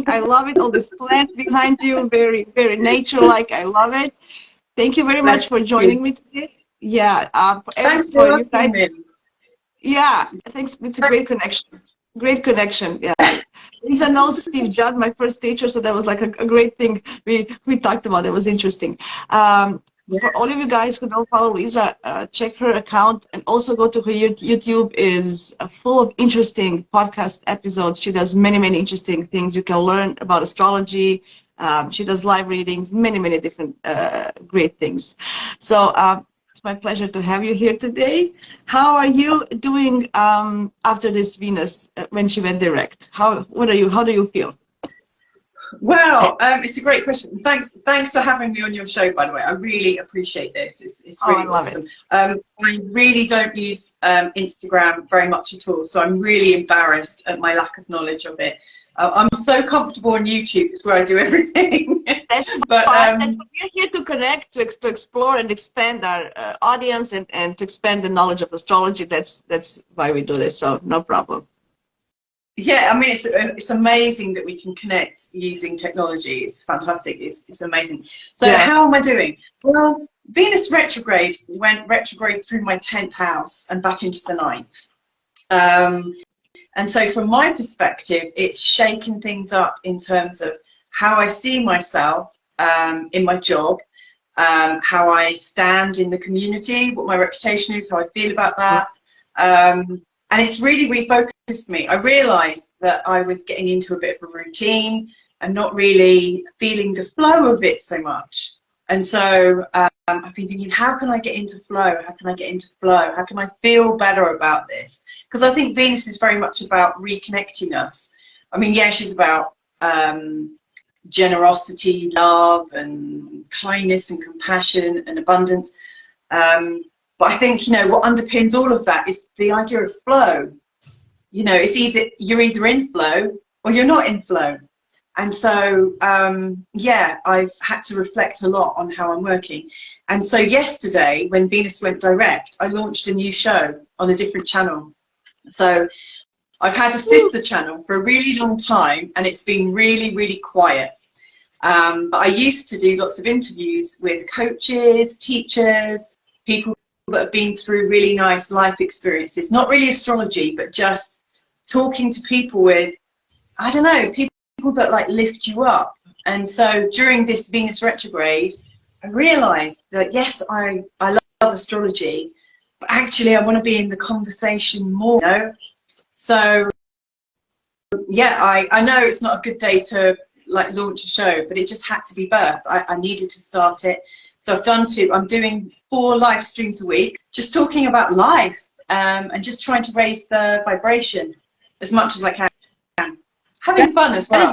I love it. All this plants behind you, very, very nature-like. I love it. Thank you very much for joining me today. Yeah, Thanks for you having guys. me. Yeah, thanks. It's a great connection. Great connection. Yeah. Lisa knows Steve Judd, my first teacher, so that was like a great thing we talked about. It was interesting. For all of you guys who don't follow Lisa, check her account and also go to her YouTube. Is full of interesting podcast episodes. She does many, many interesting things. You can learn about astrology. She does live readings, many, many different great things. So it's my pleasure to have you here today. How are you doing after this Venus when she went direct? How do you feel? Well, it's a great question. Thanks for having me on your show, by the way. I really appreciate this. It's really awesome. I really don't use Instagram very much at all, so I'm really embarrassed at my lack of knowledge of it. I'm so comfortable on YouTube. It's where I do everything. That's fine. We're here to connect, to explore and expand our audience and to expand the knowledge of astrology. That's why we do this, so no problem. Yeah, I mean, it's amazing that we can connect using technology. It's fantastic. It's amazing. So how am I doing? Well, Venus retrograde went retrograde through my 10th house and back into the 9th. And so from my perspective, it's shaken things up in terms of how I see myself in my job, how I stand in the community, what my reputation is, how I feel about that. And it's really refocused me. I realized that I was getting into a bit of a routine and not really feeling the flow of it so much. And so I've been thinking, how can I get into flow? How can I get into flow? How can I feel better about this? Because I think Venus is very much about reconnecting us. I mean, yeah, she's about generosity, love, and kindness, and compassion, and abundance. But I think, you know, what underpins all of that is the idea of flow. You know, it's you're either in flow or you're not in flow. And so, yeah, I've had to reflect a lot on how I'm working. And so yesterday, when Venus went direct, I launched a new show on a different channel. So I've had a sister channel for a really long time, and it's been really, really quiet. But I used to do lots of interviews with coaches, teachers, people that have been through really nice life experiences. Not really astrology, but just talking to people with, I don't know, people that like lift you up. And so during this Venus retrograde, I realized that yes, I love astrology, but actually I want to be in the conversation more, you know? So yeah, I know it's not a good day to like launch a show, but it just had to be birthed. I needed to start it. So I'm doing 4 live streams a week, just talking about life and just trying to raise the vibration as much as I can. Having fun as well.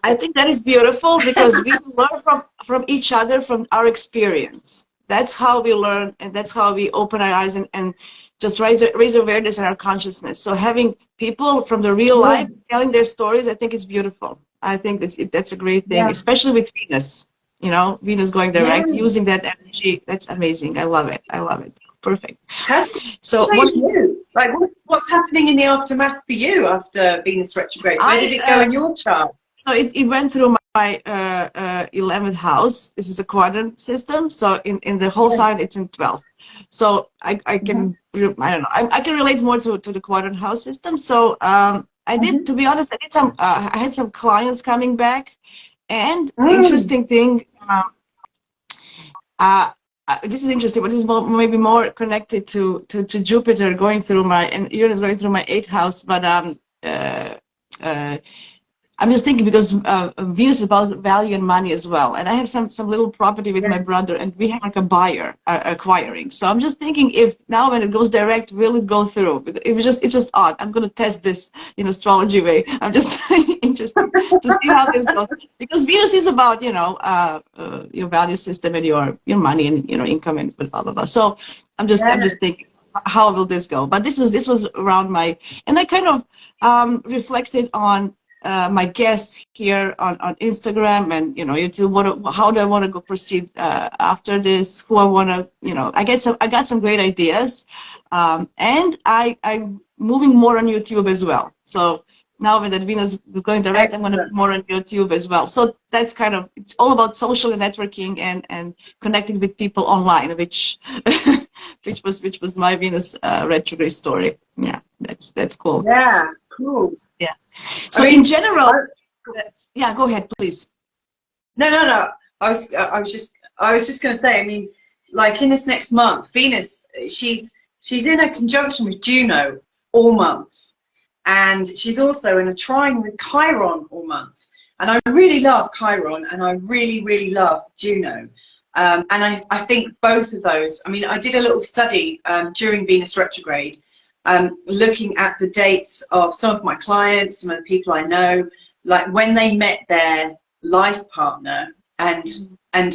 I think that is beautiful because we learn from each other, from our experience. That's how we learn, and that's how we open our eyes and just raise awareness in our consciousness. So having people from the real life telling their stories, I think it's beautiful. I think that's a great thing, especially with Venus. You know, Venus going direct, using that energy. That's amazing. I love it. I love it. Perfect. So what's happening in the aftermath for you after Venus retrograde? Where did it go in your chart? So it went through my 11th house. This is a quadrant system. So in the whole sign, it's in 12. So I can, I don't know, I can relate more to the quadrant house system. So I did, to be honest, I had some clients coming back, and interesting thing, this is interesting, but it's maybe more connected to Jupiter going through and Uranus going through my 8th house. But I'm just thinking because Venus is about value and money as well, and I have some little property with my brother, and we have like a buyer acquiring. So I'm just thinking, if now when it goes direct, will it go through? Because it's just odd. I'm going to test this in astrology way. I'm just interested to see how this goes, because Venus is about, you know, your value system and your money and, you know, income and blah blah blah. So I'm just thinking, how will this go? But this was around and I kind of reflected on my guests here on Instagram and, you know, YouTube. How do I want to go proceed after this? Who I want to, you know, I got some great ideas, and I'm moving more on YouTube as well. So now with that Venus going direct, I'm going to be more on YouTube as well. So that's kind of, it's all about social networking and connecting with people online, which which was my Venus retrograde story. Yeah, that's cool. Yeah, cool. Yeah. So in general, yeah, go ahead, please. No. I was just going to say, I mean, like in this next month, Venus, she's in a conjunction with Juno all month. And she's also in a trine with Chiron all month. And I really love Chiron, and I really, really love Juno. And I think both of those, I mean, I did a little study during Venus retrograde, looking at the dates of some of my clients, some of the people I know, like when they met their life partner, and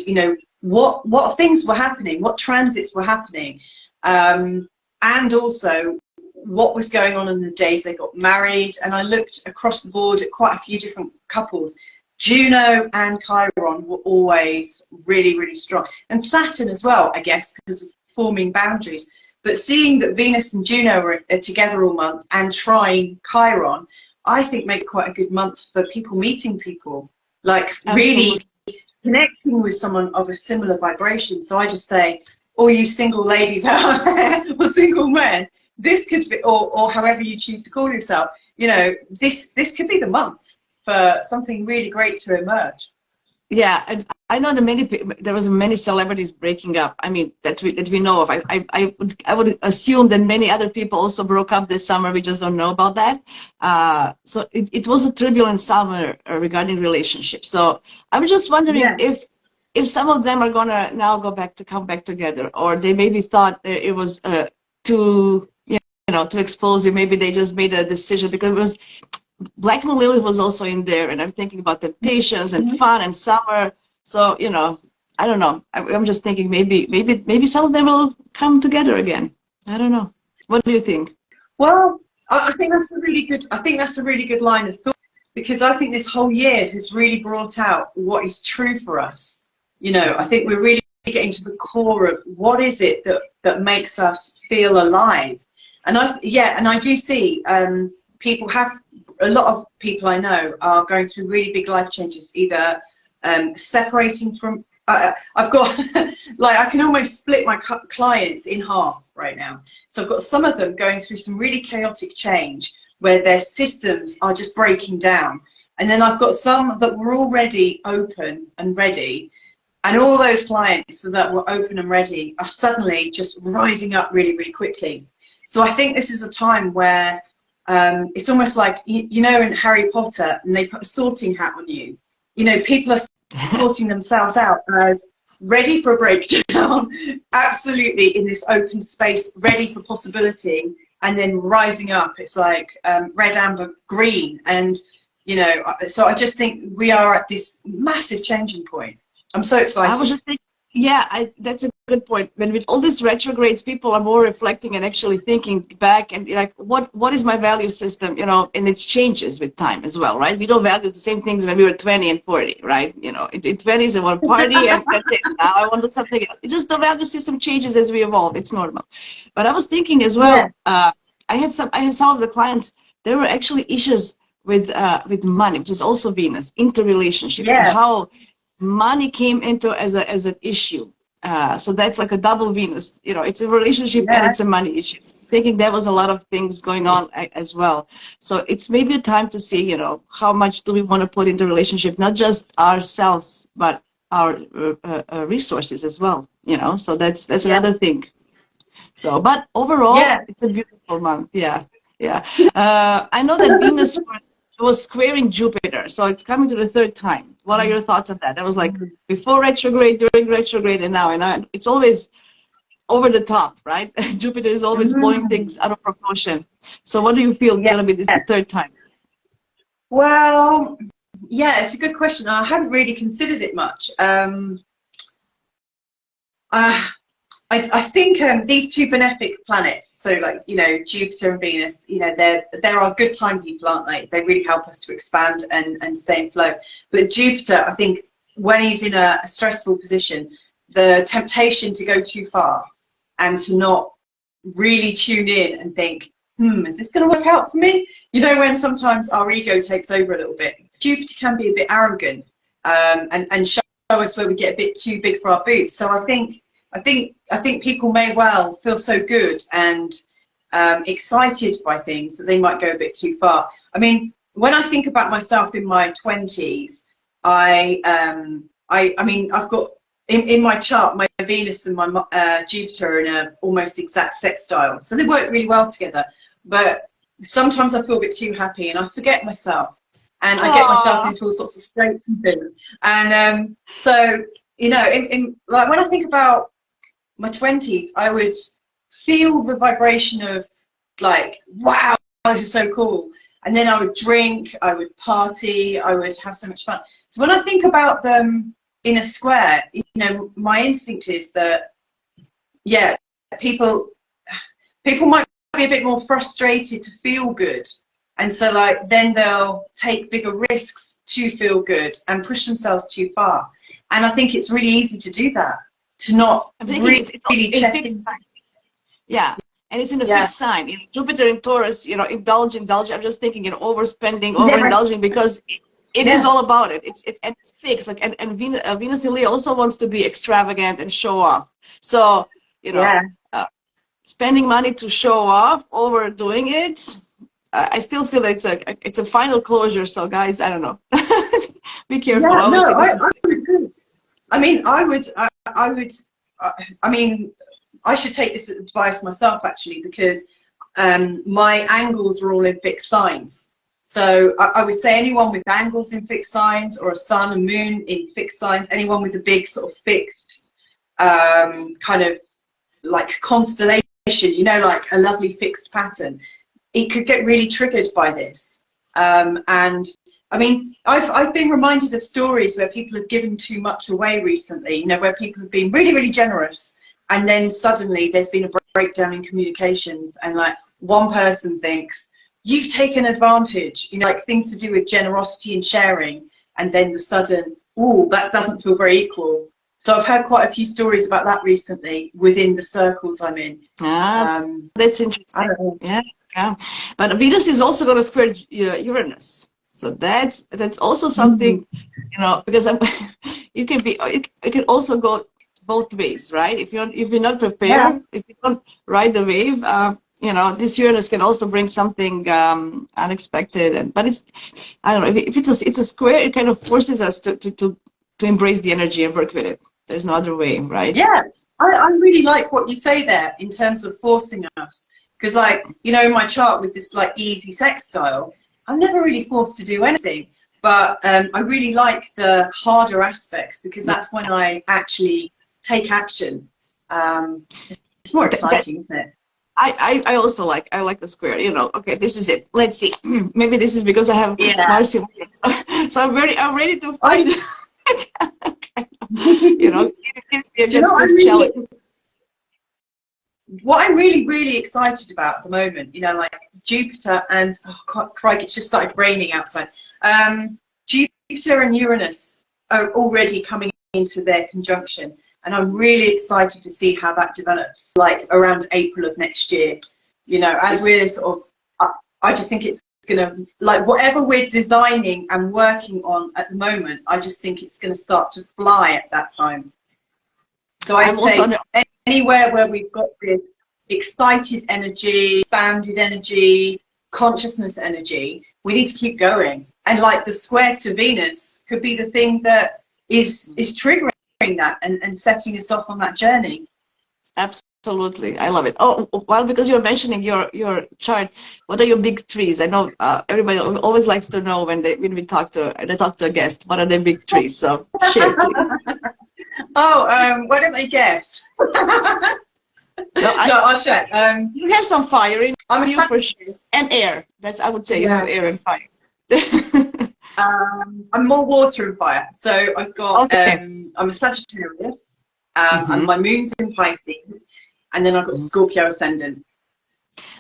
you know, what things were happening, what transits were happening, and also what was going on in the days they got married. And I looked across the board at quite a few different couples. Juno and Chiron were always really, really strong, and Saturn as well, I guess, because of forming boundaries. But seeing that Venus and Juno are together all month, and trine Chiron, I think makes quite a good month for people meeting people, like really connecting with someone of a similar vibration. So I just say, all you single ladies out there, or single men, this could be, or however you choose to call yourself, you know, this could be the month for something really great to emerge. Yeah, and I know that there was many celebrities breaking up. I mean, that we know of. I would assume that many other people also broke up this summer. We just don't know about that. So it was a turbulent summer regarding relationships. So I was just wondering if some of them are gonna now come back together, or they maybe thought it was too too explosive. Maybe they just made a decision because it was. Black Moon Lilith was also in there, and I'm thinking about temptations and fun and summer. So I don't know. I'm just thinking maybe some of them will come together again. I don't know. What do you think? Well, I think that's a really good. I think that's a really good line of thought, because I think this whole year has really brought out what is true for us. You know, I think we're really getting to the core of what is it that makes us feel alive. And I do see a lot of people I know are going through really big life changes, either separating from, I've got, like, I can almost split my clients in half right now. So I've got some of them going through some really chaotic change where their systems are just breaking down. And then I've got some that were already open and ready. And all those clients that were open and ready are suddenly just rising up really, really quickly. So I think this is a time where it's almost like, you know, in Harry Potter, and they put a sorting hat on you. You know, people are sorting themselves out as ready for a breakdown, absolutely in this open space, ready for possibility, and then rising up. It's like red, amber, green. And, you know, so I just think we are at this massive changing point. I'm so excited. I was just thinking, yeah, that's a good point. When with all these retrogrades, people are more reflecting and actually thinking back and like, what is my value system, you know, and it changes with time as well, right? We don't value the same things when we were 20 and 40, right? You know, in 20s I want to party and that's it. Now I want to do something else. It's just the value system changes as we evolve. It's normal. But I was thinking as well, I had some of the clients, there were actually issues with money, which is also Venus, interrelationships, and how money came into as an issue. So that's like a double Venus, you know, it's a relationship and it's a money issue. Thinking there was a lot of things going on as well. So it's maybe a time to see, you know, how much do we want to put into relationship, not just ourselves, but our resources as well, you know, so that's another thing. So, but overall, it's a beautiful month. I know that Venus was squaring Jupiter, so it's coming to the third time. What are your thoughts on that? That was like before retrograde, during retrograde, and now. And it's always over the top, right? Jupiter is always blowing things out of proportion. So what do you feel going to be this third time? Well, yeah, it's a good question. I hadn't really considered it much. I think these two benefic planets, so like, you know, Jupiter and Venus, you know, there are good time people, aren't they? They really help us to expand and stay in flow. But Jupiter, I think, when he's in a stressful position, the temptation to go too far and to not really tune in and think, is this going to work out for me? You know, when sometimes our ego takes over a little bit. Jupiter can be a bit arrogant, and show us where we get a bit too big for our boots. So I think people may well feel so good and excited by things that they might go a bit too far. I mean, when I think about myself in my 20s, I mean, I've got in my chart, my Venus and my Jupiter are in a almost exact sextile, so they work really well together. But sometimes I feel a bit too happy, and I forget myself, and I get myself into all sorts of straits and things. And so, you know, like when I think about my 20s, I would feel the vibration of like, wow, this is so cool. And then I would drink, I would party, I would have so much fun. So when I think about them in a square, you know, my instinct is that, yeah, people might be a bit more frustrated to feel good. And so like, then they'll take bigger risks to feel good and push themselves too far. And I think it's really easy to do that, to not really check in. Yeah. And it's in a fixed sign. You know, Jupiter in Taurus, you know, indulge. I'm just thinking, you know, overspending, overindulging, because it is all about it. It's fixed. Like, and Venus in Leo also wants to be extravagant and show off. So, you know, spending money to show off, overdoing it, I still feel it's a final closure. So, guys, I don't know. Be careful. Yeah, no, I would agree. I mean, I mean, I should take this advice myself, actually, because my angles are all in fixed signs. So I would say anyone with angles in fixed signs, or a sun and moon in fixed signs, anyone with a big sort of fixed kind of like constellation, you know, like a lovely fixed pattern, it could get really triggered by this. And I mean, I've been reminded of stories where people have given too much away recently, you know, where people have been really, really generous, and then suddenly there's been a breakdown in communications, and like one person thinks, you've taken advantage, you know, like things to do with generosity and sharing, and then the sudden, ooh, that doesn't feel very equal. So I've heard quite a few stories about that recently within the circles I'm in. That's interesting. Yeah. But Venus is also going to square Uranus. So that's also something, you know, because it can also go both ways, right? If you're not prepared, if you don't ride the wave, you know, this Uranus can also bring something unexpected. But it's, I don't know, if it's a square, it kind of forces us to embrace the energy and work with it. There's no other way, right? Yeah, I really like what you say there in terms of forcing us, because like, you know, in my chart with this like easy sextile, I'm never really forced to do anything. But I really like the harder aspects, because that's when I actually take action. It's more exciting, isn't it? I also like the square, you know. Okay, this is it. Let's see. Maybe this is because I have Mars in Leo. So I'm ready to fight. You know, it's a good challenge. What I'm really, really excited about at the moment, you know, like Jupiter and, oh, crikey, it's just started raining outside. Jupiter and Uranus are already coming into their conjunction, and I'm really excited to see how that develops, like around April of next year. You know, as we're sort of, I just think it's gonna, like whatever we're designing and working on at the moment, I just think it's gonna start to fly at that time. So I'd say anywhere where we've got this excited energy, expanded energy, consciousness energy, we need to keep going. And like the square to Venus could be the thing that is triggering that and setting us off on that journey. Absolutely, I love it. Oh, well, because you're mentioning your chart, what are your big trees? I know everybody always likes to know when we talk to a guest, what are their big trees? So share, please. Oh, why don't they guess? No, I'll share. You have some fire in you for sure, and air. That's, I would say, you have air and fire. I'm more water and fire. So I've got I'm a Sagittarius, and my moon's in Pisces, and then I've got Scorpio ascendant.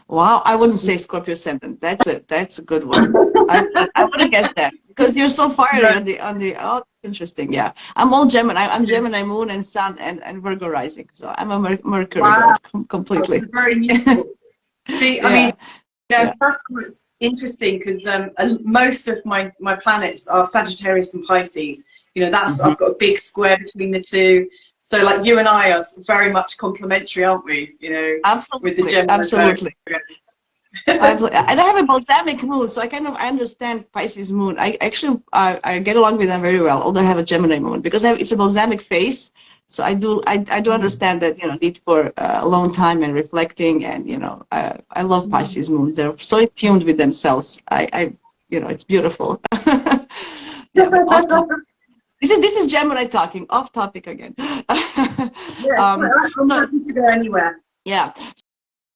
Wow, I wouldn't say Scorpio ascendant. That's a good one. I would have guessed that, because you're so fiery on the oh, interesting. Yeah, I'm all Gemini. I'm Gemini moon and sun and Virgo rising. So I'm a Mercury girl, completely. That's very useful. See, I mean, Yeah. that's quite interesting because most of my planets are Sagittarius and Pisces. You know, that's I've got a big square between the two. So like you and I are very much complementary, aren't we? You know, Absolutely. with the Gemini. Absolutely. And I have a balsamic moon, so I understand Pisces moon. I actually I get along with them very well, although I have a Gemini moon because it's a balsamic face. So I do understand that, you know, need for alone time and reflecting, and you know, I love Pisces moons. They're so tuned with themselves. I you know, it's beautiful. Yeah, but off topic. This is Gemini talking. Off topic again. Yeah, I'm happy to go anywhere. Yeah.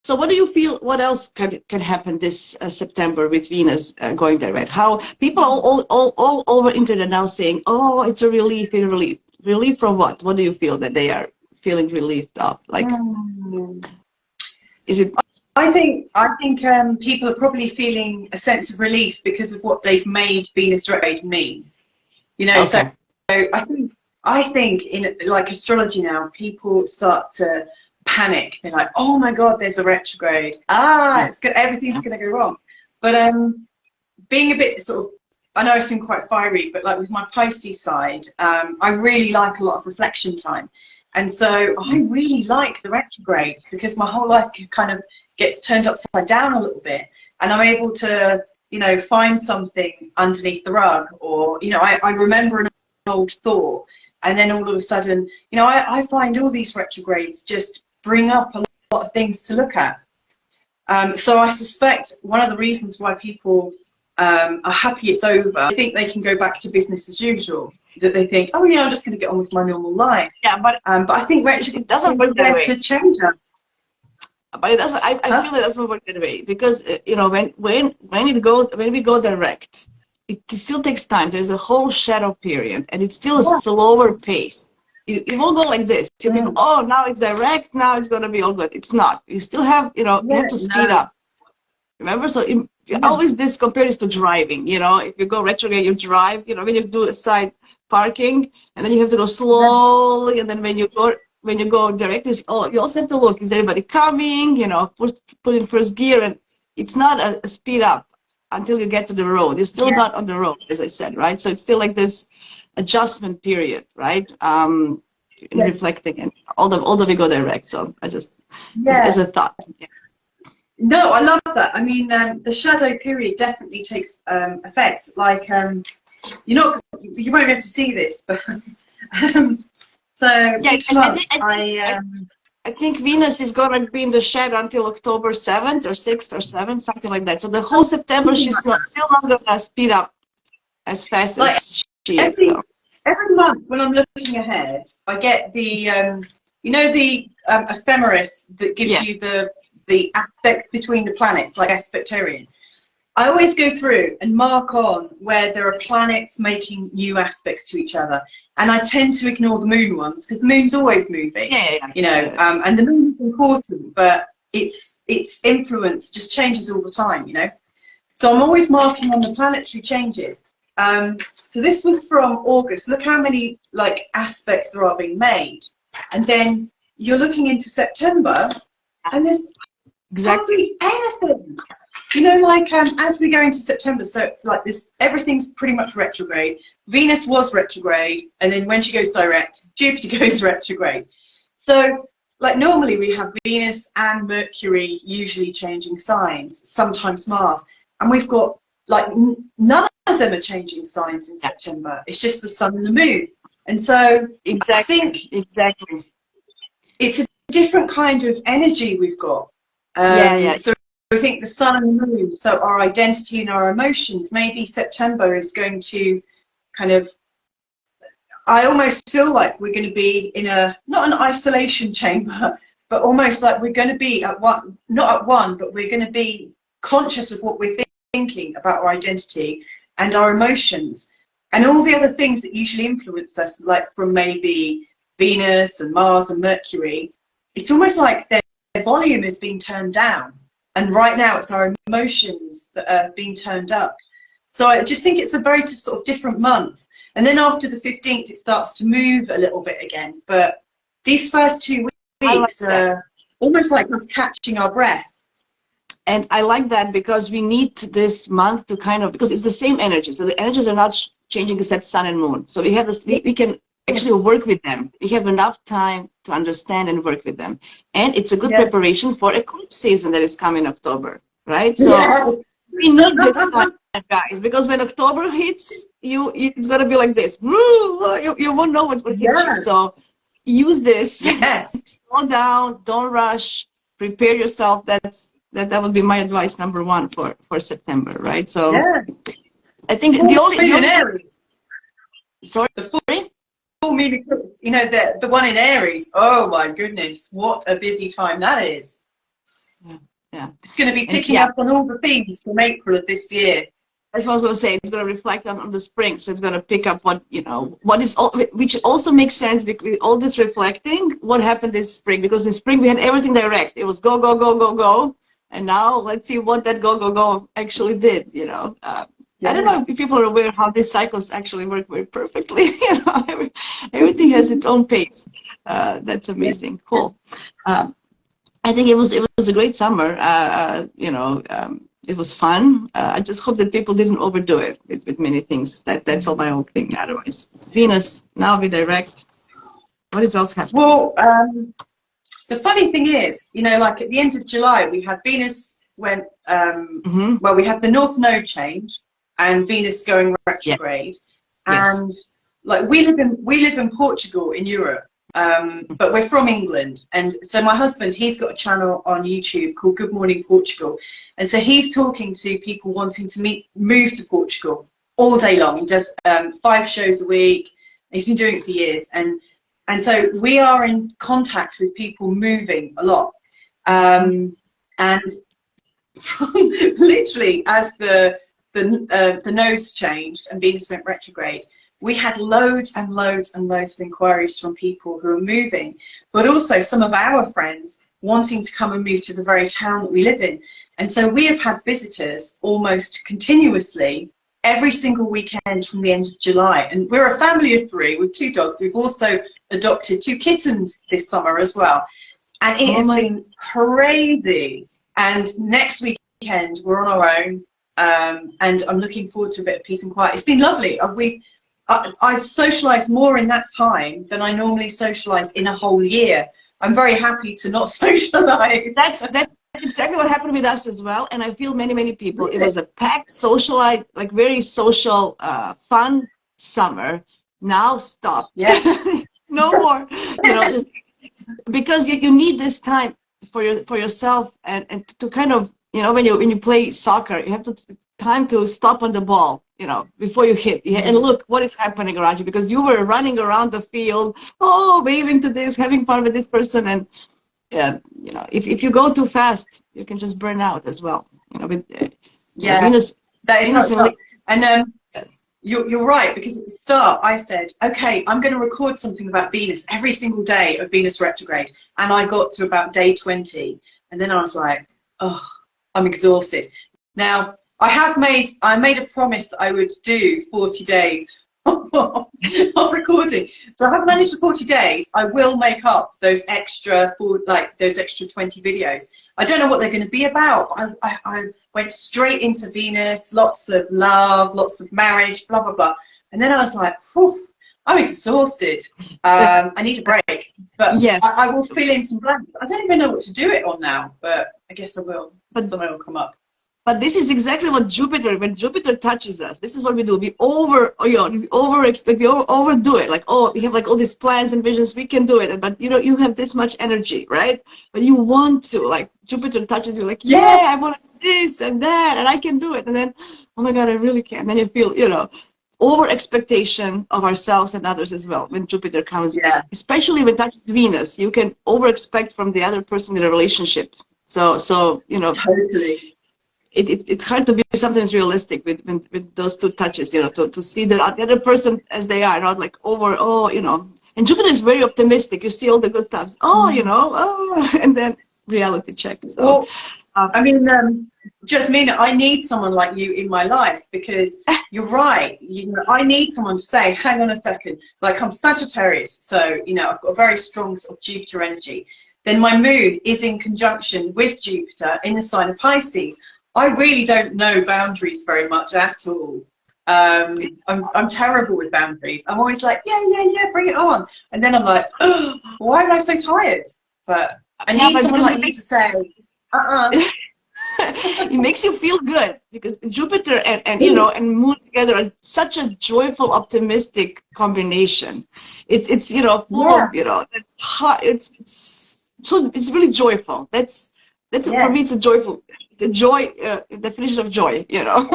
So what do you feel, what else can happen this September with Venus going direct? How people all over internet now saying, oh, it's a relief, a relief. Relief from what? What do you feel that they are feeling relieved of? Like, is it? I think people are probably feeling a sense of relief because of what they've made Venus retrograde mean. You know, Okay. so I think in like astrology now, people start to panic. They're like, oh my God, there's a retrograde. Everything's gonna go wrong. But being a bit sort of, I know I seem quite fiery, but like with my Pisces side, I really like a lot of reflection time. And so I really like the retrogrades because my whole life kind of gets turned upside down a little bit. And I'm able to, you know, find something underneath the rug, or, you know, I remember an old thought. And then all of a sudden, you know, I find all these retrogrades just bring up a lot of things to look at. So I suspect one of the reasons why people are happy it's over, they think they can go back to business as usual, that they think, oh yeah, I'm just going to get on with my normal life. Yeah, but I think retrograde doesn't work that way. To change that. But it doesn't. I feel it doesn't work that way because you know, when we go direct, it still takes time. There's a whole shadow period, and it's still a slower pace. It won't go like this. You think, oh, now it's direct, now it's going to be all good. It's not. You still have, you know, you have to speed up. Remember? So always this compares to driving. You know, if you go retrograde, you drive. You know, when you do a side parking, and then you have to go slowly, and then when you go direct, you also have to look, is everybody coming? You know, put in first gear, and it's not a speed up until you get to the road. You're still not on the road, as I said, right? So it's still like this adjustment period, right? In reflecting, and although we go direct. So I just as a thought. Yeah. No, I love that. I mean, the shadow period definitely takes effect. Like, you won't be able to see this, but so each month I think Venus is going to be in the shadow until October 7th or 6th or 7th, something like that. So the whole September, she's still not going to speed up as fast as she is. So. Every month when I'm looking ahead, I get the, you know, the ephemeris that gives you the aspects between the planets, like aspectarian. I always go through and mark on where there are planets making new aspects to each other, and I tend to ignore the moon ones because the moon's always moving. You know, and the moon is important, but its influence just changes all the time. You know, so I'm always marking on the planetary changes. So this was from August. Look how many like aspects there are being made, and then you're looking into September, and there's hardly anything. You know, like as we go into September, so like this, everything's pretty much retrograde. Venus was retrograde, and then when she goes direct, Jupiter goes retrograde. So like normally we have Venus and Mercury usually changing signs, sometimes Mars, and we've got like none of them are changing signs in September. It's just the sun and the moon. And so I think it's a different kind of energy we've got. So I think the sun and the moon, so our identity and our emotions, maybe September is going to kind of, I almost feel like we're going to be in a, not an isolation chamber, but almost like we're going to be at one, not at one, but we're going to be conscious of what we're thinking about our identity and our emotions and all the other things that usually influence us, like from maybe Venus and Mars and Mercury. It's almost like their volume is being turned down. And right now it's our emotions that are being turned up. So I just think it's a very sort of different month. And then after the 15th, it starts to move a little bit again. But these first 2 weeks are almost like us catching our breath. And I like that because we need this month to kind of, because it's the same energy. So the energies are not changing except sun and moon. So we have this, we can actually work with them. We have enough time to understand and work with them. And it's a good preparation for eclipse season that is coming in October, right? So we need this time, guys, because when October hits, it's going to be like this. You won't know what hits you. So use this. Slow down, don't rush, prepare yourself. That would be my advice number one for September, right? So I think the only sorry, the full moon eclipse, you know, the one in Aries. Oh my goodness, what a busy time that is. Yeah. It's going to be picking up on all the themes from April of this year. That's what I was going to say. It's going to reflect on the spring, so it's going to pick up what, you know, what is, which also makes sense with all this reflecting, what happened this spring, because in spring we had everything direct. It was go, go, go, go, go. And now let's see what that go, go, go actually did, you know. I don't know if people are aware how these cycles actually work very perfectly. You know, everything has its own pace. That's amazing. Cool. I think it was a great summer. You know, it was fun. I just hope that people didn't overdo it with many things. That's all my own thing. Otherwise, Venus now we direct. What is else happening? Well, the funny thing is, you know, like at the end of July, we had Venus went. Well, we had the North Node change and Venus going retrograde, and like we live in Portugal in Europe. But we're from England, and so my husband, he's got a channel on YouTube called Good Morning Portugal, and so he's talking to people wanting to move to Portugal all day long. He does 5 shows a week. He's been doing it for years, and so we are in contact with people moving a lot, and literally as the nodes changed and Venus went retrograde, we had loads and loads and loads of inquiries from people who are moving, but also some of our friends wanting to come and move to the very town that we live in. And so we have had visitors almost continuously every single weekend from the end of July. And we're a family of 3 with 2 dogs. We've also adopted 2 kittens this summer as well. And it has been crazy. And next weekend, we're on our own. And I'm looking forward to a bit of peace and quiet. It's been lovely. I've socialized more in that time than I normally socialize in a whole year. I'm very happy to not socialize. That's exactly what happened with us as well, and I feel many people. It was a packed, socialite, like very social, fun summer. Now stop. No more. You know, because you need this time for yourself and to kind of, you know, when you play soccer, you have time to stop on the ball, you know, before you hit. And look what is happening around you, because you were running around the field, waving to this, having fun with this person, and you know, if you go too fast, you can just burn out as well. You know, with Venus, that is not. And you're right, because at the start I said, okay, I'm going to record something about Venus every single day of Venus retrograde, and I got to about day 20, and then I was like, oh, I'm exhausted. Now I made a promise that I would do 40 days of recording. So I have managed the 40 days. I will make up those extra 20 videos. I don't know what they're going to be about. I went straight into Venus, lots of love, lots of marriage, blah, blah, blah. And then I was like, whew, I'm exhausted. I need a break. But I will fill in some blanks. I don't even know what to do it on now, but I guess I will. But something will come up. But this is exactly what when Jupiter touches us, this is what we do. We overdo it. Like, we have like all these plans and visions, we can do it. But you know, you have this much energy, right? But you want to, like, Jupiter touches you, like, I want this and that, and I can do it. And then, oh my God, I really can. And then you feel, you know, over expectation of ourselves and others as well when Jupiter comes. Especially when it touches Venus, you can over expect from the other person in a relationship. So you know, totally. It's hard to be sometimes realistic with those 2 touches, you know, to see the other person as they are, not like you know. And Jupiter is very optimistic. You see all the good times. You know, and then reality check. So, well, I mean, Jasmina, I need someone like you in my life, because you're right. You know, I need someone to say, hang on a second. Like, I'm Sagittarius, so, you know, I've got a very strong sort of Jupiter energy. then my moon is in conjunction with Jupiter in the sign of Pisces. I really don't know boundaries very much at all. I'm terrible with boundaries. I'm always like, yeah, bring it on. And then I'm like, oh, why am I so tired? But I need someone like you to say, it makes you feel good, because Jupiter and you know, and Moon together are such a joyful, optimistic combination. It's you know, full of, you know, it's really joyful. That's for me, it's a joyful, the joy, definition of joy, you know.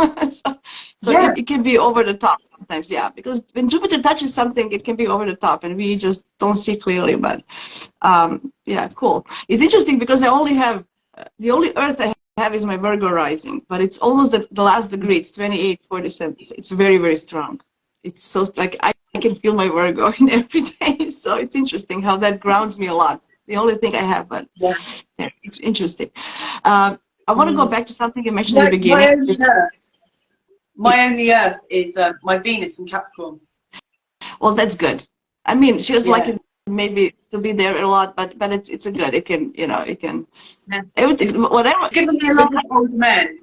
so it can be over the top sometimes, because when Jupiter touches something, it can be over the top and we just don't see clearly. But cool. It's interesting because I only have the only Earth I have is my Virgo rising, but it's almost the last degree. It's 2847. It's very, very strong. It's so, like, I can feel my Virgo in every day. So it's interesting how that grounds me a lot. The only thing I have, but it's interesting. I want to go back to something you mentioned in the beginning. My only Earth is my Venus in Capricorn. Well, that's good. I mean, she was like maybe to be there a lot, but it's a good. It can, you know, it can. Everything, whatever. It's given me a lot of older men.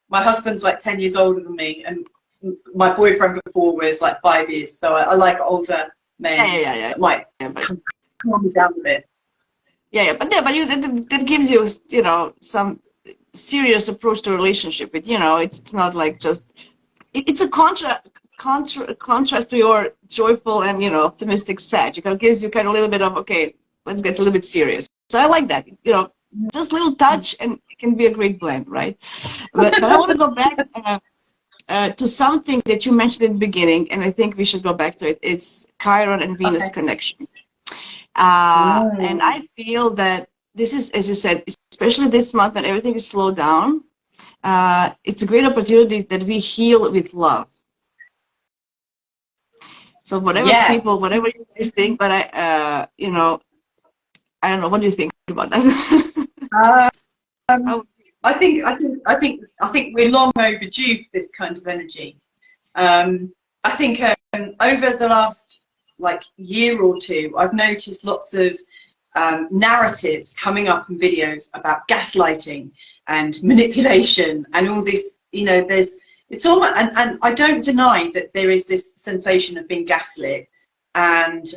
My husband's like 10 years older than me, and my boyfriend before was like 5 years. So I like older men. That might calm me down a bit. But that gives you, you know, some serious approach to a relationship. You know, it's not like just, it's a contrast to your joyful and, you know, optimistic Sag. It gives you kind of a little bit of, okay, let's get a little bit serious. So I like that, you know, just a little touch and it can be a great blend, right? But I want to go back to something that you mentioned in the beginning, and I think we should go back to it. It's Chiron and Venus connection. And I feel that this is, as you said, especially this month when everything is slowed down, it's a great opportunity that we heal with love. So whatever people, whatever you guys think, but you know, I don't know. What do you think about that? I think we're long overdue for this kind of energy. I think over the last year or two, I've noticed lots of narratives coming up in videos about gaslighting and manipulation and all this. You know, it's almost, and I don't deny that there is this sensation of being gaslit, and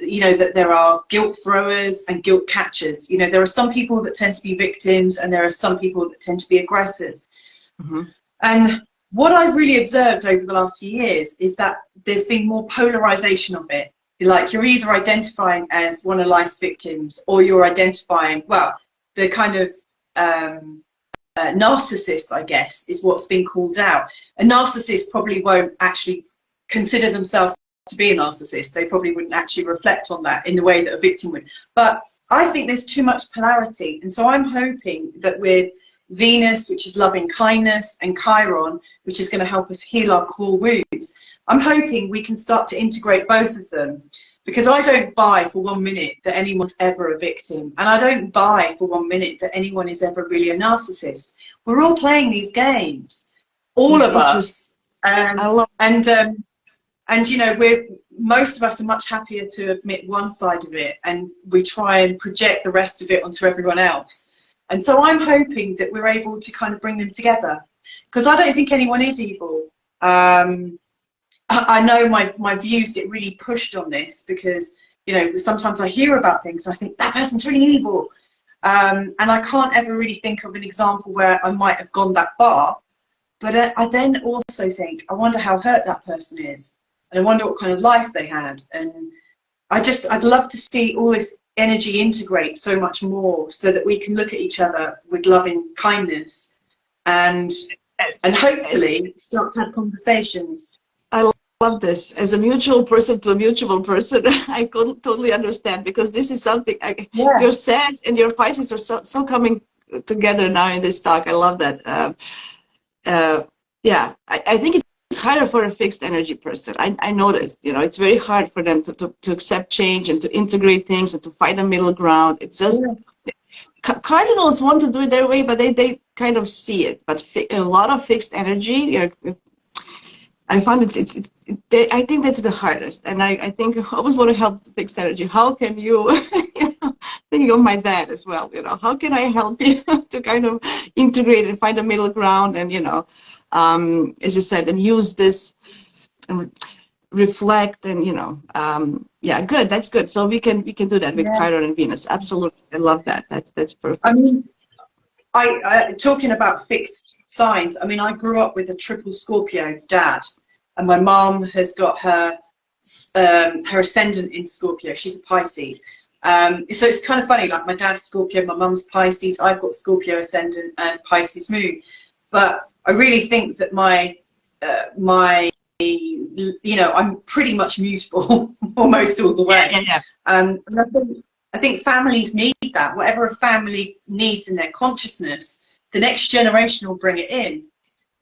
you know that there are guilt throwers and guilt catchers. You know, there are some people that tend to be victims, and there are some people that tend to be aggressors. And what I've really observed over the last few years is that there's been more polarization of it. Like, you're either identifying as one of life's victims, or you're identifying, well, the kind of narcissist, I guess, is what's been called out. A narcissist probably won't actually consider themselves to be a narcissist. They probably wouldn't actually reflect on that in the way that a victim would. But I think there's too much polarity. And so I'm hoping that with Venus, which is loving kindness, and Chiron, which is going to help us heal our core wounds, I'm hoping we can start to integrate both of them, because I don't buy for 1 minute that anyone's ever a victim, and I don't buy for 1 minute that anyone is ever really a narcissist. We're all playing these games, all of us, and you know, most of us are much happier to admit one side of it, and we try and project the rest of it onto everyone else. And so I'm hoping that we're able to kind of bring them together, because I don't think anyone is evil. I know my views get really pushed on this, because, you know, sometimes I hear about things and I think that person's really evil. And I can't ever really think of an example where I might have gone that far. But I then also think, I wonder how hurt that person is. And I wonder what kind of life they had. And I'd love to see all this energy integrate so much more, so that we can look at each other with loving kindness and hopefully start to have conversations. I love this. As a mutual person to a mutual person, I could totally understand, because this is something your Sag and your Pisces are so coming together now in this talk. I love that. I think it's harder for a fixed energy person. I noticed, you know, it's very hard for them to accept change and to integrate things and to find a middle ground. It's just cardinals want to do it their way, but they kind of see it. But a lot of fixed energy, I find I think that's the hardest. And I think I always want to help the fixed energy. How can you, you know, thinking of my dad as well. You know, how can I help you to kind of integrate and find a middle ground, and you know, as you said, and use this and reflect, and you know, yeah, good. That's good. So we can do that with Yeah. Chiron and Venus. Absolutely, I love that. That's perfect. I mean, I talking about fixed signs. I mean, I grew up with a triple Scorpio dad, and my mom has got her ascendant in Scorpio. She's a Pisces. So it's kind of funny. Like my dad's Scorpio, my mum's Pisces. I've got Scorpio ascendant and Pisces moon. But I really think that my you know, I'm pretty much mutable almost all the way. Yeah. And I think families need that. Whatever a family needs in their consciousness, the next generation will bring it in.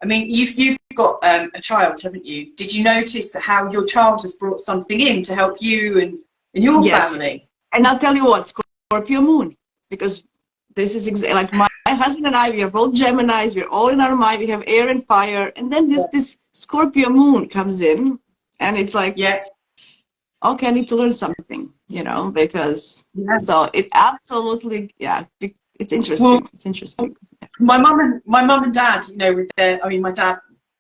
I mean, you've got a child, haven't you? Did you notice how your child has brought something in to help you and your family? And I'll tell you what, Scorpio moon, because this is like my husband and I, we are both Geminis, we're all in our mind, we have air and fire, and then this Scorpio moon comes in, and it's like, okay, I need to learn something, you know, because so it absolutely, it's interesting. Well, it's interesting. My mum and dad, you know, with their, I mean, my dad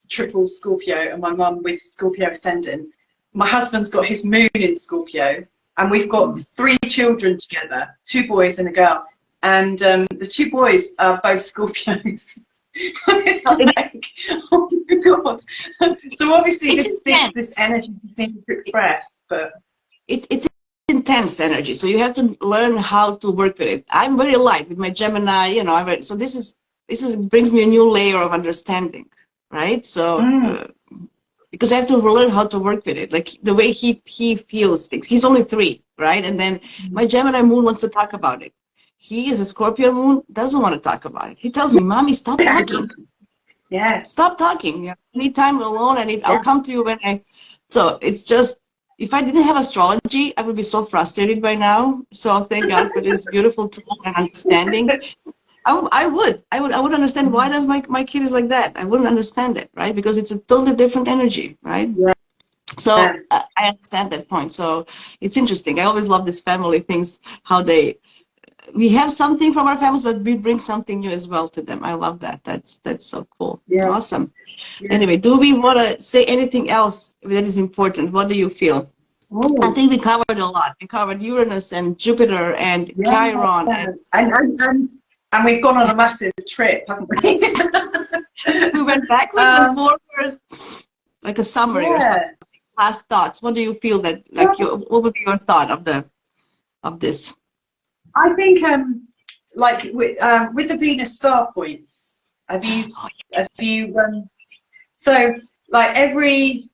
triple Scorpio and my mum with Scorpio ascendant. My husband's got his moon in Scorpio, and we've got 3 children together, 2 boys and a girl, and the 2 boys are both Scorpios. It's like, oh my god! So obviously this energy just needs to express, but it's intense energy, so you have to learn how to work with it. I'm very light with my Gemini, you know. So this brings me a new layer of understanding, right? So because I have to learn how to work with it, like the way he feels things. He's only 3, right? And then my Gemini moon wants to talk about it. He is a Scorpio moon, doesn't want to talk about it. He tells me, "Mommy, stop talking. Stop talking. I need time alone. I'll come to you when I." So it's just, if I didn't have astrology, I would be so frustrated by now. So thank God for this beautiful tool and understanding. I would understand, why does my kid is like that. I wouldn't understand it, right? Because it's a totally different energy, right? So I understand that point. So it's interesting. I always love these family things, how we have something from our families, but we bring something new as well to them. I love that. That's so cool. Awesome. Anyway, do we want to say anything else that is important? What do you feel? I think we covered a lot. We covered Uranus and Jupiter and Chiron. And we've gone on a massive trip, haven't we? We went backwards and forward, like a summary or something. Last thoughts. What do you feel that, like, what would be your thought of this? I think, like with the Venus star points, so like every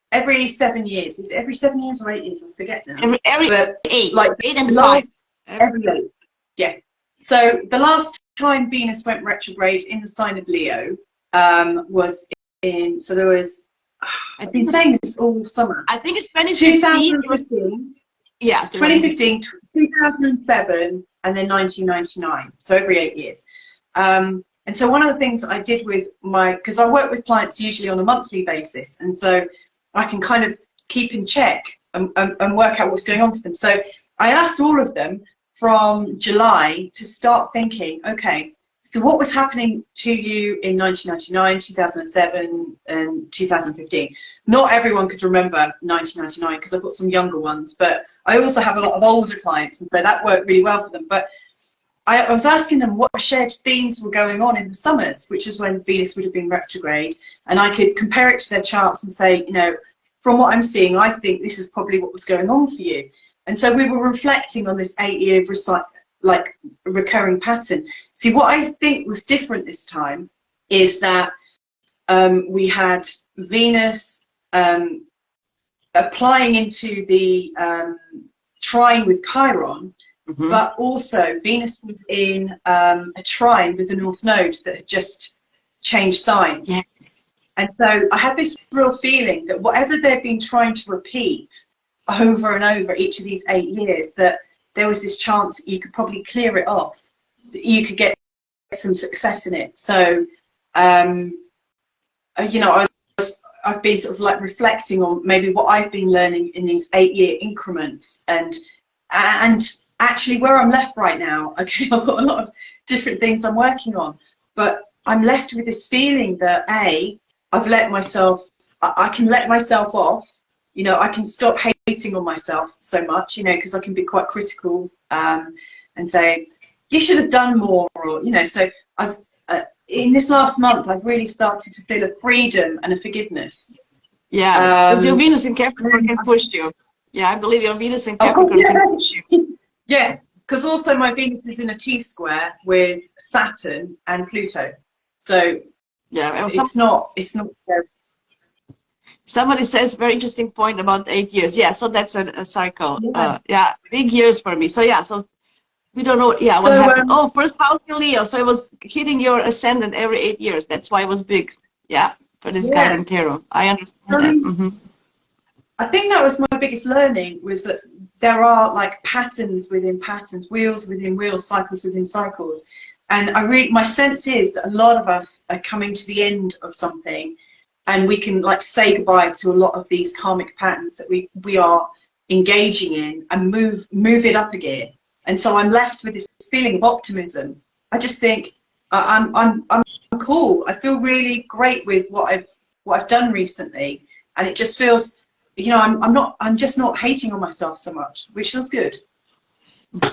7 years, is it every 7 years or 8 years? I forget now. Every 8, like 8 and 5. Every 8, yeah. So the last time Venus went retrograde in the sign of Leo was in, so there was, I've been saying this all summer. I think it's 2015. 2015. Yeah, 2015, 2007, and then 1999. So every 8 years. And so one of the things I did with because I work with clients usually on a monthly basis, and so I can kind of keep in check and work out what's going on for them. So I asked all of them from July to start thinking, okay, so what was happening to you in 1999, 2007, and 2015? Not everyone could remember 1999 because I've got some younger ones, but I also have a lot of older clients, and so that worked really well for them. But I was asking them what shared themes were going on in the summers, which is when Venus would have been retrograde, and I could compare it to their charts and say, you know, from what I'm seeing, I think this is probably what was going on for you. And so we were reflecting on this 8-year like recurring pattern. See, what I think was different this time is that we had Venus applying into the trine with Chiron, but also Venus was in a trine with the North Node that had just changed signs. Yes. And so I had this real feeling that whatever they've been trying to repeat over and over each of these 8 years, that there was this chance that you could probably clear it off, that you could get some success in it. So, you know, I've been sort of like reflecting on maybe what I've been learning in these 8-year increments, and and actually where I'm left right now, okay, I've got a lot of different things I'm working on, but I'm left with this feeling that I've let myself, I can let myself off, you know, I can stop hating on myself so much, you know, because I can be quite critical and say, you should have done more, or, you know, so I've, in this last month, I've really started to feel a freedom and a forgiveness. Yeah, because your Venus in Capricorn can push you. Yeah, I believe your Venus in Of course, Capricorn can push you. yes, because also my Venus is in a T-square with Saturn and Pluto. So Yeah, it's not. Somebody says very interesting point about 8 years. Yeah, so that's a cycle. Yeah. Yeah, big years for me. So yeah, so we don't know. Yeah, what So happened? Oh, first house in Leo. So it was hitting your ascendant every 8 years. That's why it was big. Yeah, for this yeah. Chiron tarot. I understand So, that. I think that was my biggest learning, was that there are like patterns within patterns, wheels within wheels, cycles within cycles. And my sense is that a lot of us are coming to the end of something, and we can like say goodbye to a lot of these karmic patterns that we are engaging in, and move it up again. And so I'm left with this feeling of optimism. I just think I'm cool. I feel really great with what I've done recently, and it just feels, you know, I'm just not hating on myself so much, which feels good.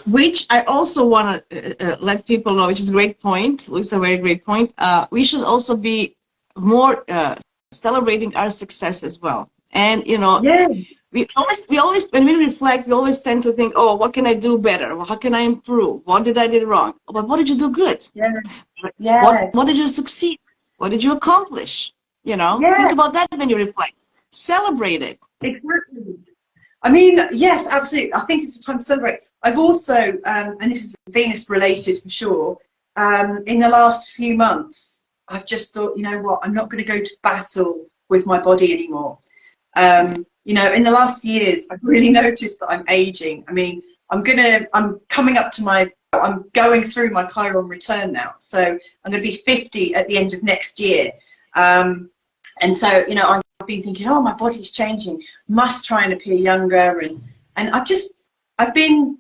Which I also want to let people know, which is a great point. Louisa, a very great point. We should also be more celebrating our success as well. And, you know, Yes. we always, when we reflect, we always tend to think, oh, what can I do better? How can I improve? What did I do wrong? But what did you do good? Yeah. Yes. What did you succeed? What did you accomplish? You know, Yeah. think about that when you reflect. Celebrate it. Exactly. I mean, yes, absolutely. I think it's a time to celebrate. I've also, and this is Venus related for sure, in the last few months, I've just thought, you know what, I'm not going to go to battle with my body anymore. You know, in the last few years, I've really noticed that I'm aging. I mean, I'm coming up to I'm going through my Chiron return now. So I'm going to be 50 at the end of next year. And so, you know, I've been thinking, oh, my body's changing, must try and appear younger. And I've been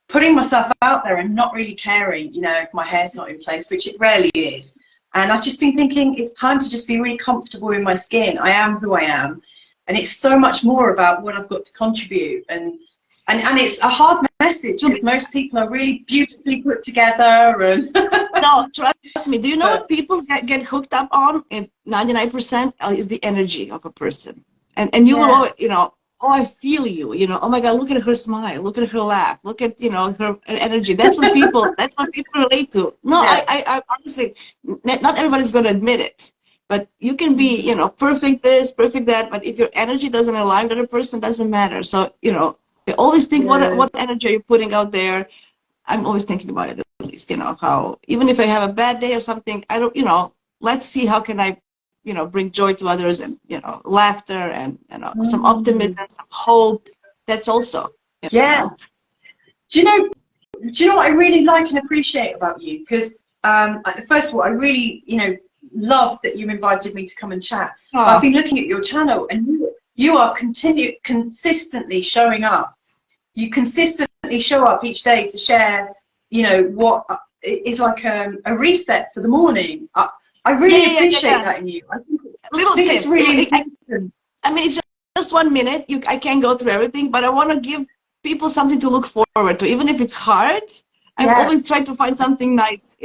putting myself out there and not really caring, you know, if my hair's not in place, which it rarely is. And I've just been thinking it's time to just be really comfortable in my skin. I am who I am. And it's so much more about what I've got to contribute. And it's a hard message because most people are really beautifully put together. And no, trust me. Do you know what people get hooked up on? In 99% is the energy of a person. And you will always, you know, oh, I feel you. You know, oh my God, look at her smile, look at her laugh, look at, you know, her energy. That's what people relate to. No, yeah. I honestly, not everybody's going to admit it. But you can be, you know, perfect this, perfect that. But if your energy doesn't align with the other person, doesn't matter. So, you know, I always think, what energy are you putting out there? I'm always thinking about it, at least, you know, how, even if I have a bad day or something, I don't, you know, let's see how can I, you know, bring joy to others, and, you know, laughter and, you know, some optimism, some hope. That's also. Yeah. Know. Do you know what I really like and appreciate about you? Because first of all, I really, you know, love that you invited me to come and chat. Oh. I've been looking at your channel, and you are consistently showing up. You consistently show up each day to share, you know, what is like a reset for the morning. I really appreciate that in you. I think it's really important. I mean, it's just 1 minute. I can't go through everything, but I want to give people something to look forward to, even if it's hard. I'm always trying to find something nice,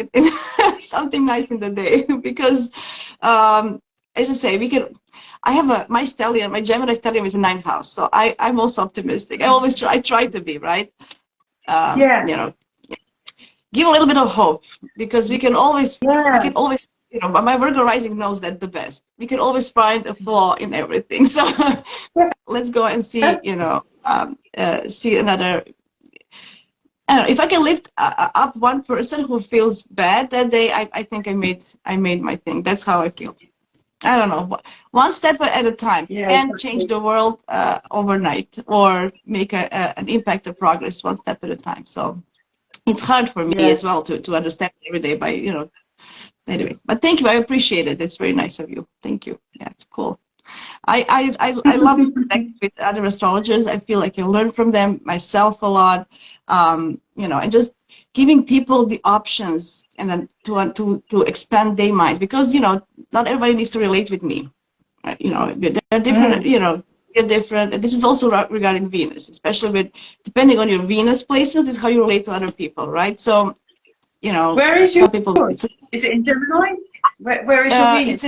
something nice in the day, because, as I say, I have my stellium, my Gemini stellium is a 9th house, so I'm also optimistic. I try to be, right? You know, give a little bit of hope, because we can always, you know, my Virgo rising knows that the best. We can always find a flaw in everything. So let's go and see, you know, see another. I don't know, if I can lift up one person who feels bad that day, I think I made my thing. That's how I feel. I don't know, one step at a time. You can't change the world overnight, or make an impact of progress one step at a time. So it's hard for me as well to understand every day by, you know, anyway. But thank you, I appreciate it. It's very nice of you. Thank you. Yeah, it's cool. I love connecting with other astrologers. I feel like I learn from them myself a lot. You know, and just giving people the options and then to expand their mind, because you know not everybody needs to relate with me. You know, they're different. You know, you're different. And this is also regarding Venus, especially with depending on your Venus placements is how you relate to other people, right? So, you know, Where is some people. yours? Is it in Gemini? Where is your Venus?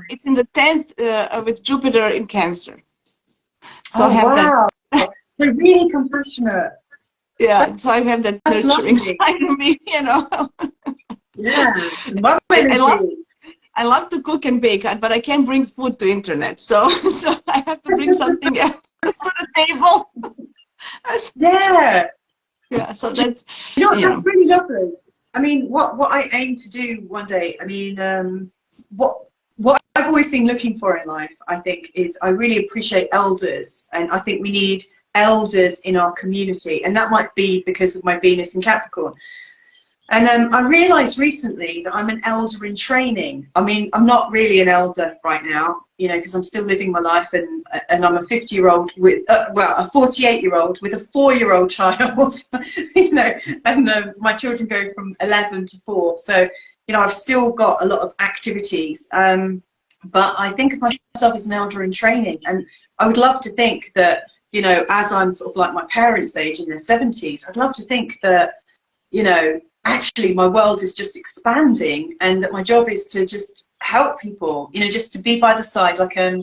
It's in the 10th with Jupiter in Cancer. So oh, I have wow. that. So really compassionate. Yeah, so I have that nurturing lovely. side of me, you know. Yeah, love energy. I love to cook and bake, but I can't bring food to internet. So I have to bring something else to the table. Yeah. Yeah, so that's, you know, that's really lovely. I mean, what I aim to do one day, I mean, what I've always been looking for in life, I think, is I really appreciate elders, and I think we need elders in our community, and that might be because of my Venus in Capricorn. And I realised recently that I'm an elder in training. I mean, I'm not really an elder right now, you know, because I'm still living my life, and I'm a 50-year-old with, well, a 48-year-old with a 4-year-old child, you know, and my children go from 11 to 4. So, you know, I've still got a lot of activities. But I think of myself as an elder in training, and I would love to think that, you know, as I'm sort of like my parents' age in their 70s, I'd love to think that, you know, actually my world is just expanding, and that my job is to just help people, you know, just to be by the side, like a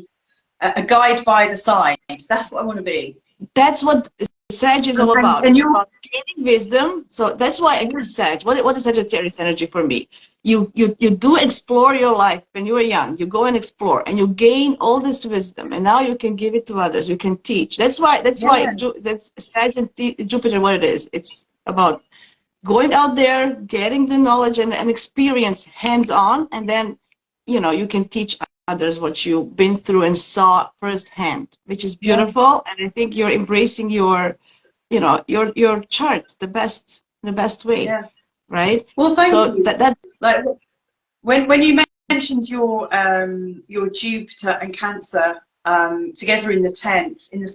guide by the side. That's what I want to be. That's what Sag is all about. And you're about gaining wisdom. So that's why I use Sag. What is Sagittarius energy for me? You do explore your life when you were young. You go and explore, and you gain all this wisdom, and now you can give it to others. You can teach. That's why that's Sag and Jupiter. What it is, it's about going out there, getting the knowledge and experience hands-on, and then, you know, you can teach others what you've been through and saw firsthand, which is beautiful. And I think you're embracing your, you know, your chart the best way, right? Well, thank you. That like when you mentioned your Jupiter and Cancer together in the 10th in the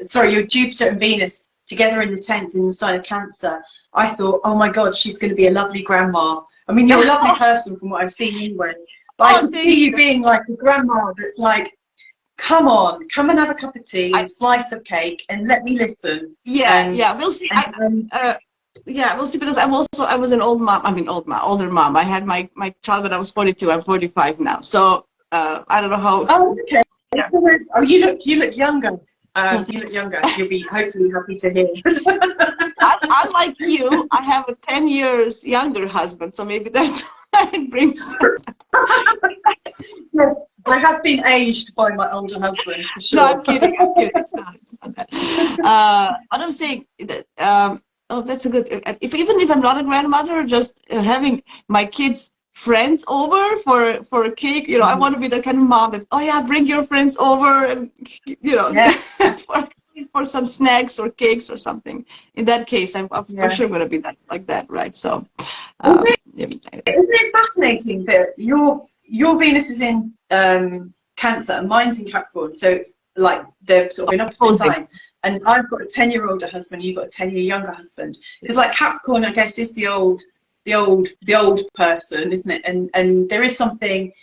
sorry, your Jupiter and Venus together in the 10th in the sign of Cancer, I thought, oh my God, she's going to be a lovely grandma. I mean, you're a lovely person from what I've seen anyway. But I can see you being like a grandma that's like, come on, come and have a cup of tea and a slice of cake and let me listen. Yeah, we'll see. Yeah, we'll see, because I was an older mom. I had my child when I was 42. I'm 45 now. So I don't know how. Oh, okay. Yeah. Oh, you look younger. You look younger. You'll be hopefully happy to hear. Unlike you, I have a 10 years younger husband, so maybe that's why it brings. Yes, I have been aged by my older husband, for sure. No, I'm kidding. It's not that. What I'm saying, oh, that's a good. Even if I'm not a grandmother, just having my kids' friends over for a cake, you know, I want to be the kind of mom that, oh yeah, bring your friends over, and you know, for some snacks or cakes or something. In that case, I'm for sure going to be like that, right? So, isn't it fascinating that your Venus is in Cancer and mine's in Capricorn, so like they're sort of in opposite signs, and I've got a 10-year-older husband, you've got a 10-year younger husband. Because like Capricorn, I guess, is the old person, isn't it? And there is something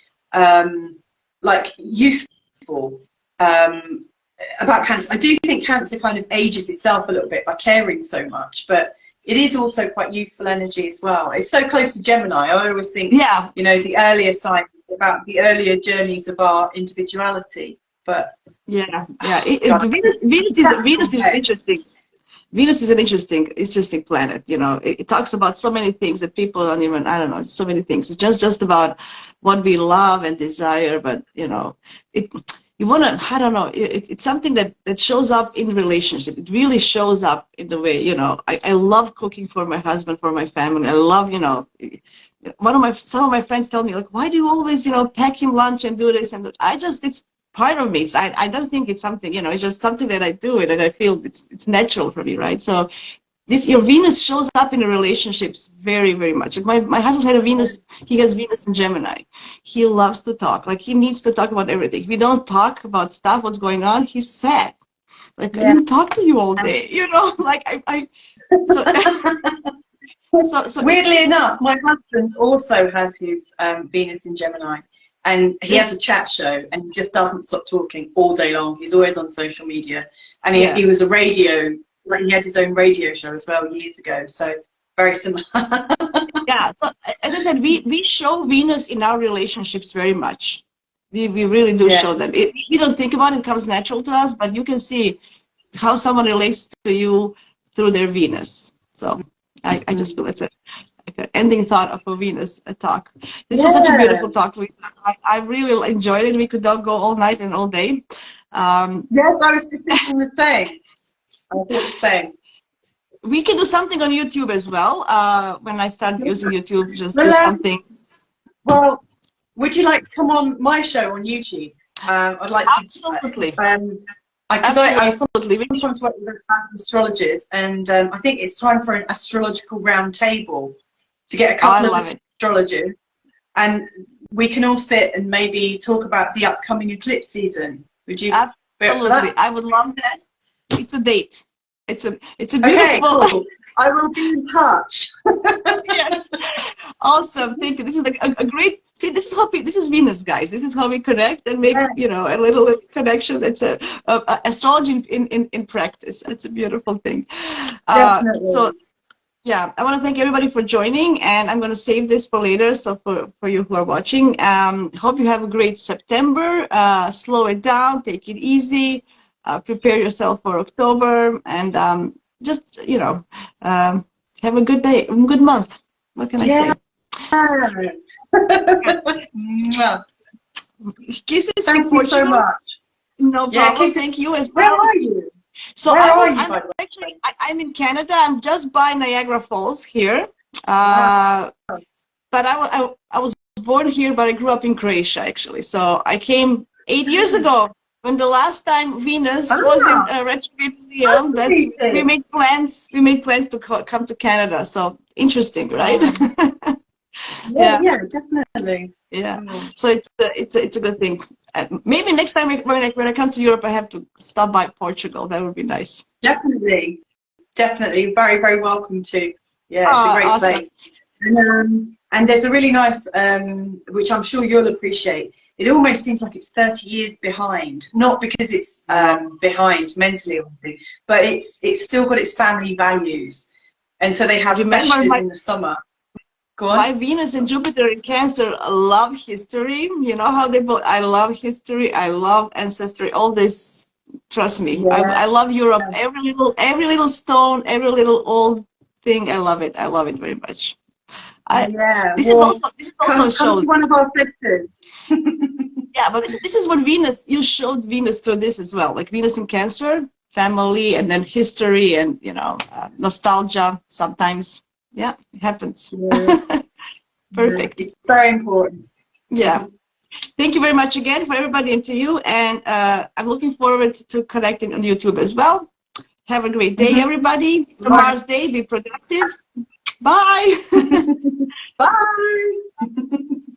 like useful about Cancer. I do think Cancer kind of ages itself a little bit by caring so much, but it is also quite youthful energy as well. It's so close to Gemini. I always think, you know, the earlier signs about the earlier journeys of our individuality. But Venus is interesting. Venus is an interesting planet. You know, it talks about so many things that people don't even, I don't know, so many things. It's just about what we love and desire, but you know, you want to, I don't know, it's something that shows up in relationship. It really shows up in the way, you know, I love cooking for my husband, for my family. I love, you know, some of my friends tell me, like, why do you always, you know, pack him lunch and do this and that? It's part of me. I don't think it's something, you know, it's just something that I do and I feel it's natural for me, right? So this your Venus shows up in the relationships very, very much. Like my husband had a Venus, he has Venus in Gemini. He loves to talk. Like he needs to talk about everything. If we don't talk about stuff, what's going on, he's sad. Like, I didn't talk to you all day, you know? Like so, so weirdly enough, my husband also has his Venus in Gemini, and he has a chat show, and he just doesn't stop talking all day long. He's always on social media, and he was a radio, like he had his own radio show as well years ago. So very similar. Yeah. So as I said, we show Venus in our relationships very much. We really do show them. We don't think about it, it comes natural to us, but you can see how someone relates to you through their Venus. So I just feel it's an ending thought of a Venus talk. This was such a beautiful talk. I really enjoyed it. We could not go all night and all day. Yes, I was just thinking the same. We can do something on YouTube as well. When I start using YouTube, just do something. Well, would you like to come on my show on YouTube? I'd like to. Absolutely. I sometimes work with astrologers, and I think it's time for an astrological round table to get a couple of astrologers, and we can all sit and maybe talk about the upcoming eclipse season. Would you? Absolutely, I would love that. It's a date. It's a beautiful. Okay, cool. I will be in touch. Yes, awesome. Thank you. This is like a great. See, this is how this is Venus, guys. This is how we connect and make a little connection. It's a astrology in practice. It's a beautiful thing. So yeah, I want to thank everybody for joining, and I'm going to save this for later. So for you who are watching, hope you have a great September. Slow it down, take it easy, prepare yourself for October, and just have a good day, a good month. What can I say? Kisses. Thank you so much. No problem. Thank you as well. Where are you? So I'm in Canada. I'm just by Niagara Falls here. But I was born here, but I grew up in Croatia actually. So I came 8 years ago. When the last time Venus was in retrograde, we made plans. We made plans to come to Canada. So interesting, right? Yeah, definitely. Yeah. So it's a good thing. Maybe next time when I come to Europe, I have to stop by Portugal. That would be nice. Definitely. Very, very welcome to. Yeah, it's a great place. And there's a really nice, which I'm sure you'll appreciate. It almost seems like it's 30 years behind, not because it's behind mentally or anything, but it's still got its family values. And so they have festivals in the summer. Go on. My Venus and Jupiter in Cancer love history. You know how they both, I love history, I love ancestry, all this, trust me. I love Europe, every little stone, every little old thing, I love it very much. This is also shows one of our sisters. Yeah, but this is what Venus, you showed Venus through this as well, like Venus in Cancer, family, and then history, and nostalgia sometimes. Yeah, it happens. Perfect. It's very important. Yeah. Thank you very much again for everybody and to you, and I'm looking forward to connecting on YouTube as well. Have a great day, everybody. It's a Mars day. Be productive. Bye. Bye.